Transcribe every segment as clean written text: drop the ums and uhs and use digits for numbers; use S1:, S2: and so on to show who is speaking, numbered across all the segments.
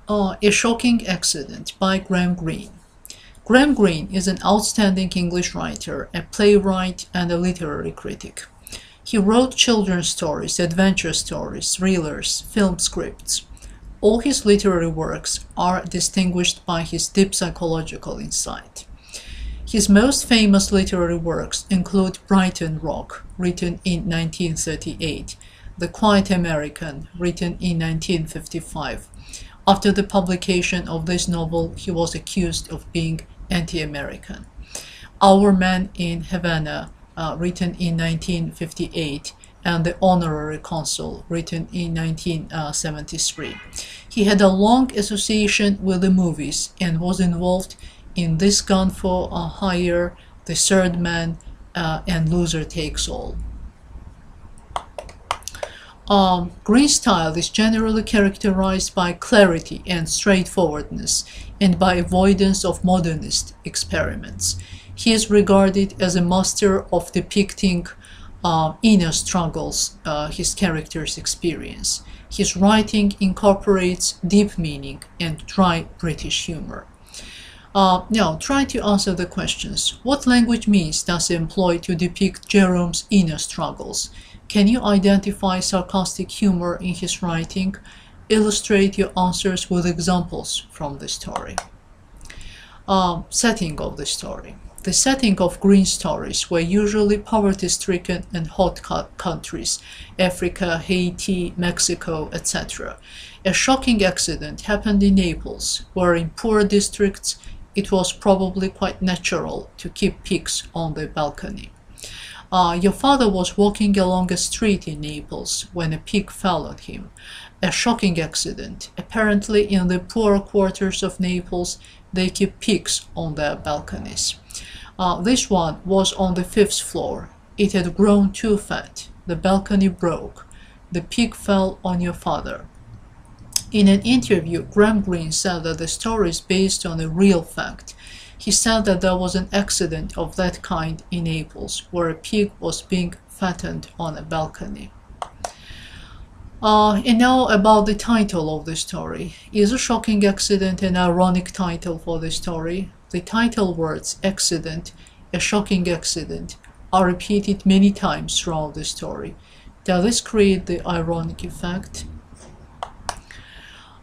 S1: A Shocking Accident by Graham Greene. Graham Greene is an outstanding English writer, a playwright, and a literary critic. He wrote children's stories, adventure stories, thrillers, film scripts. All his literary works are distinguished by his deep psychological insight. His most famous literary works include Brighton Rock, written in 1938, The Quiet American, written in 1955. After the publication of this novel, he was accused of being anti-American. Our Man in Havana, written in 1958, and The Honorary Consul, written in 1973. He had a long association with the movies and was involved in This Gun for Hire, The Third Man, and Loser Takes All. Greene's style is generally characterized by clarity and straightforwardness, and by avoidance of modernist experiments. He is regarded as a master of depicting inner struggles his characters experience. His writing incorporates deep meaning and dry British humor. Now, try to answer the questions. What language means does he employ to depict Jerome's inner struggles? Can you identify sarcastic humor in his writing? Illustrate your answers with examples from the story. Setting of the story. The setting of Greene's stories were usually poverty-stricken and hot countries, Africa, Haiti, Mexico, etc. A shocking accident happened in Naples, where in poor districts it was probably quite natural to keep pigs on the balcony. Your father was walking along a street in Naples when a pig fell on him. A shocking accident. Apparently in the poorer quarters of Naples, they keep pigs on their balconies. This one was on the 5th floor. It had grown too fat. The balcony broke. The pig fell on your father. In an interview, Graham Greene said that the story is based on a real fact. He said that there was an accident of that kind in Naples, where a pig was being fattened on a balcony. And now about the title of the story. Is A Shocking Accident an ironic title for the story? The title words accident, a shocking accident, are repeated many times throughout the story. Does this create the ironic effect?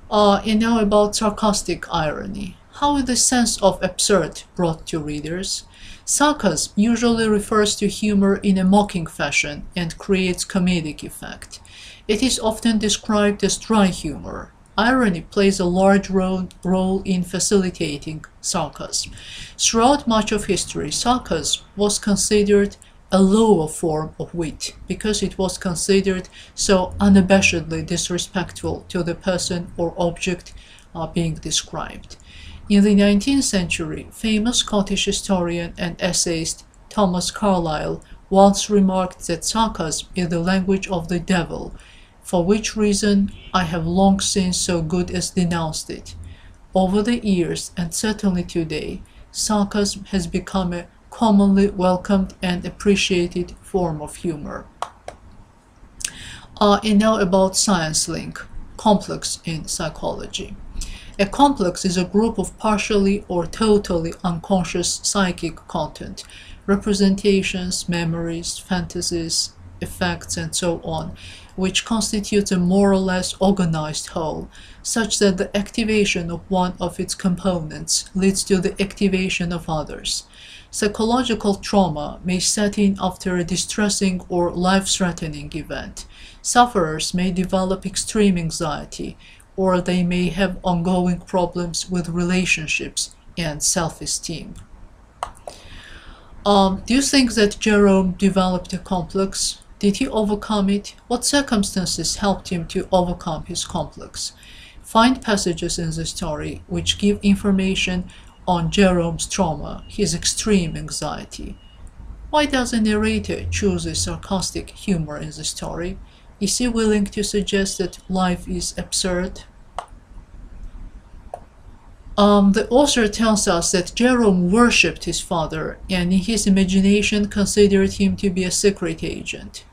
S1: And now about sarcastic irony. How is the sense of absurd brought to readers? Sarcasm usually refers to humor in a mocking fashion and creates comedic effect. It is often described as dry humor. Irony plays a large role in facilitating sarcasm. Throughout much of history, sarcasm was considered a lower form of wit because it was considered so unabashedly disrespectful to the person or object being described. In the 19th century, famous Scottish historian and essayist Thomas Carlyle once remarked that sarcasm is the language of the devil, for which reason I have long since so good as denounced it. Over the years, and certainly today, sarcasm has become a commonly welcomed and appreciated form of humor. And now about science link, complex in psychology. A complex is a group of partially or totally unconscious psychic content, representations, memories, fantasies, effects, and so on, which constitutes a more or less organized whole, such that the activation of one of its components leads to the activation of others. Psychological trauma may set in after a distressing or life-threatening event. Sufferers may develop extreme anxiety, or they may have ongoing problems with relationships and self-esteem. Do you think that Jerome developed a complex? Did he overcome it? What circumstances helped him to overcome his complex? Find passages in the story which give information on Jerome's trauma, his extreme anxiety. Why does the narrator choose a sarcastic humor in the story? Is he willing to suggest that life is absurd? The author tells us that Jerome worshipped his father and in his imagination considered him to be a secret agent.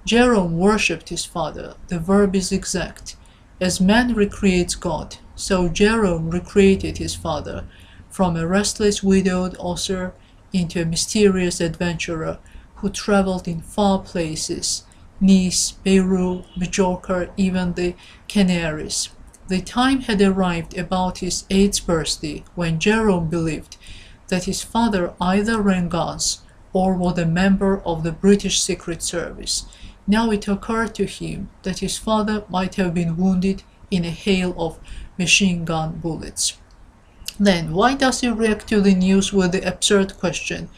S1: Jerome worshipped his father. The verb is exact. As man recreates God, So Jerome recreated his father, from a restless widowed author into a mysterious adventurer who traveled in far places, Nice, Beirut, Majorca, even the Canaries. The time had arrived about his 8th birthday when Jerome believed that his father either ran guns or was a member of the British Secret Service. Now it occurred to him that his father might have been wounded in a hail of machine gun bullets. Then why does he react to the news with the absurd question,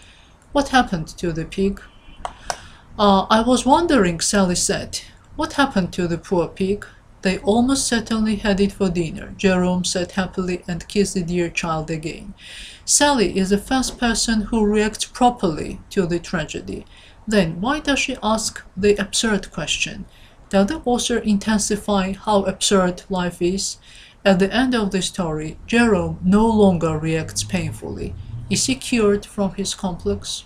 S1: "What happened to the pig?" I was wondering, Sally said. "What happened to the poor pig?" "They almost certainly had it for dinner," Jerome said happily and kissed the dear child again. Sally is the first person who reacts properly to the tragedy. Then why does she ask the absurd question? Does the author intensify how absurd life is? At the end of the story, Jerome no longer reacts painfully. Is he cured from his complex?